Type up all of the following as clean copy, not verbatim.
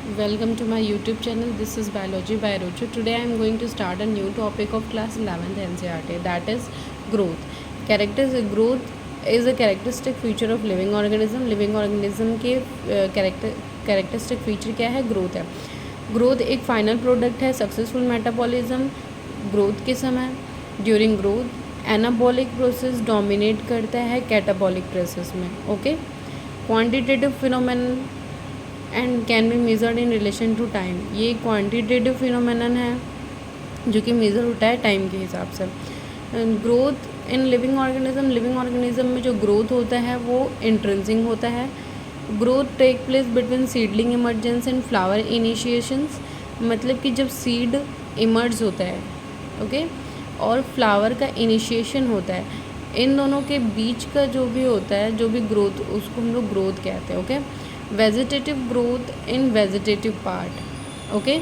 Welcome to my YouTube channel. This is Biology by Rocho. Today I am going to start a new topic of class 11th NCERT, that is growth. Growth is a characteristic feature of living organism. Living organism के characteristic feature क्या है? Growth है. Growth एक final product है. Successful metabolism growth के समय during growth anabolic process dominate करता है catabolic process में. Okay. Quantitative phenomenon and can be measured in relation to time. ये क्वान्टिटेटिव फिनोमेनन है जो कि मेज़र होता है टाइम के हिसाब से. ग्रोथ इन लिविंग ऑर्गेनिज्म में जो ग्रोथ होता है वो इंट्रेंसिंग होता है. Growth take place between seedling emergence and flower initiations. मतलब कि जब सीड इमर्ज होता है ओके और फ्लावर का इनिशिएशन होता है, इन दोनों के बीच का जो भी होता है, जो भी ग्रोथ, उसको हम लोग ग्रोथ कहते हैं. Okay. Vegetative growth in vegetative part. Okay,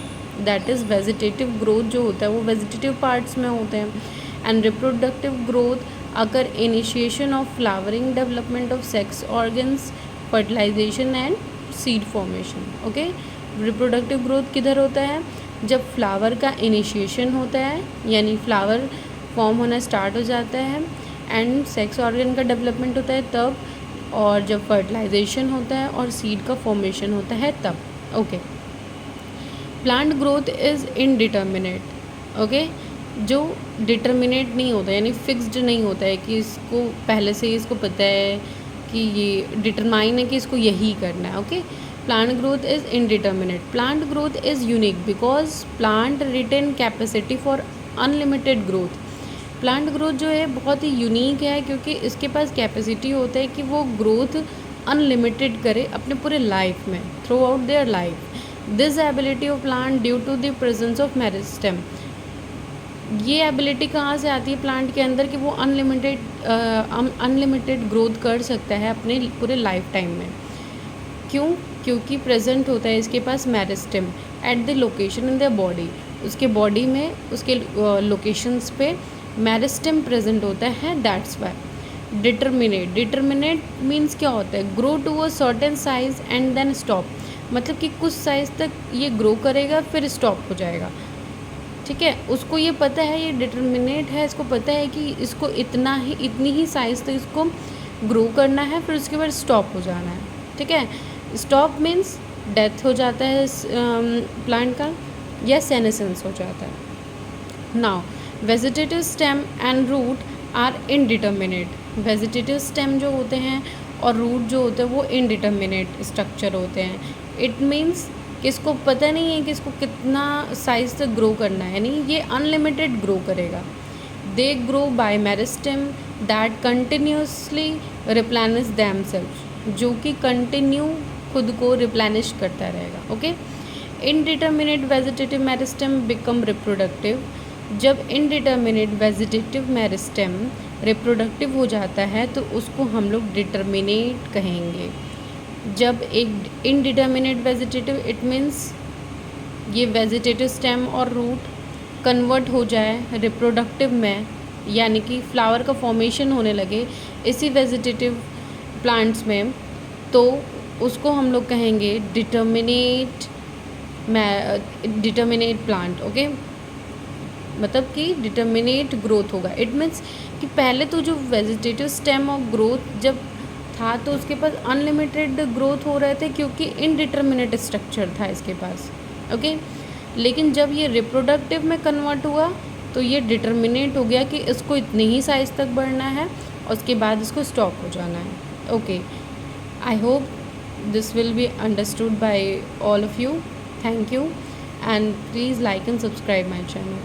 that is vegetative growth जो होता है वो वेजिटेटिव पार्ट्स में होते हैं. एंड रिप्रोडक्टिव ग्रोथ अगर initiation of flowering, development of sex organs, fertilisation and seed formation. Okay. Reproductive growth किधर होता है? जब फ्लावर का इनिशिएशन होता है, यानी फ्लावर फॉर्म होना स्टार्ट हो जाता है, एंड सेक्स ऑर्गन का डेवलपमेंट होता है तब, और जब फर्टिलाइजेशन होता है और सीड का फॉर्मेशन होता है तब. Okay. Plant growth is indeterminate. Okay. जो डिटर्मिनेट नहीं होता, यानी फिक्स्ड नहीं होता है कि इसको पहले से ही इसको पता है कि ये डिटरमाइन है कि इसको यही करना है. Okay. Plant growth is indeterminate. Plant growth is unique because plant retain capacity for unlimited growth. Plant growth जो है बहुत ही यूनिक है क्योंकि इसके पास कैपेसिटी होता है कि वो ग्रोथ अनलिमिटेड करे अपने पूरे लाइफ में, throughout their life. This ability of plant due to the presence of meristem. ये एबिलिटी कहाँ से आती है प्लांट के अंदर कि वो अनलिमिटेड ग्रोथ कर सकता है अपने पूरे लाइफ टाइम में. क्यों? क्योंकि प्रेजेंट होता है इसके पास meristem at the location in the body. उसके बॉडी में उसके लोकेशंस पे मेरिस्टेम प्रेजेंट होता है. That's why. डिटर्मिनेट मीन्स क्या होता है? Grow to a certain size and then stop. मतलब कि कुछ साइज तक ये ग्रो करेगा फिर स्टॉप हो जाएगा. ठीक है. उसको ये पता है, ये डिटर्मिनेट है, इसको पता है कि इसको इतनी ही साइज तक इसको ग्रो करना है, फिर उसके बाद स्टॉप हो जाना है. ठीक है. स्टॉप मीन्स डेथ हो जाता है प्लांट का, या सेनेसेंस हो जाता है. Now vegetative stem and root are indeterminate. Vegetative stem जो होते हैं और रूट जो होते हैं वो इनडिटर्मिनेट स्ट्रक्चर होते हैं. इट मीन्स कि इसको पता नहीं है कि इसको कितना साइज तक ग्रो करना है, यानी ये अनलिमिटेड ग्रो करेगा. They grow by meristem that continuously replenish themself. जो कि कंटिन्यू खुद को रिप्लेनिश करता रहेगा. Okay. Indeterminate vegetative meristem become reproductive. जब इनडिटर्मिनेट वेजिटेटिव मेरिस्टेम रिप्रोडक्टिव हो जाता है तो उसको हम लोग डिटर्मिनेट कहेंगे. जब एक इनडिटर्मिनेट वेजिटेटिव, इट मीन्स ये वेजिटेटिव स्टेम और रूट कन्वर्ट हो जाए रिप्रोडक्टिव में, यानी कि फ्लावर का फॉर्मेशन होने लगे इसी वेजिटेटिव प्लांट्स में, तो उसको हम लोग कहेंगे डिटर्मिनेट प्लांट. ओके. मतलब कि डिटर्मिनेट ग्रोथ होगा. इट मीन्स कि पहले तो जो वेजिटेटिव स्टेम और ग्रोथ जब था तो उसके पास अनलिमिटेड ग्रोथ हो रहे थे क्योंकि इनडिटर्मिनेट स्ट्रक्चर था इसके पास. ओके. लेकिन जब ये रिप्रोडक्टिव में कन्वर्ट हुआ तो ये डिटर्मिनेट हो गया कि इसको इतनी ही साइज तक बढ़ना है और उसके बाद इसको स्टॉप हो जाना है. Okay. I hope this will be understood by all of you. Thank you, and please like and subscribe my channel.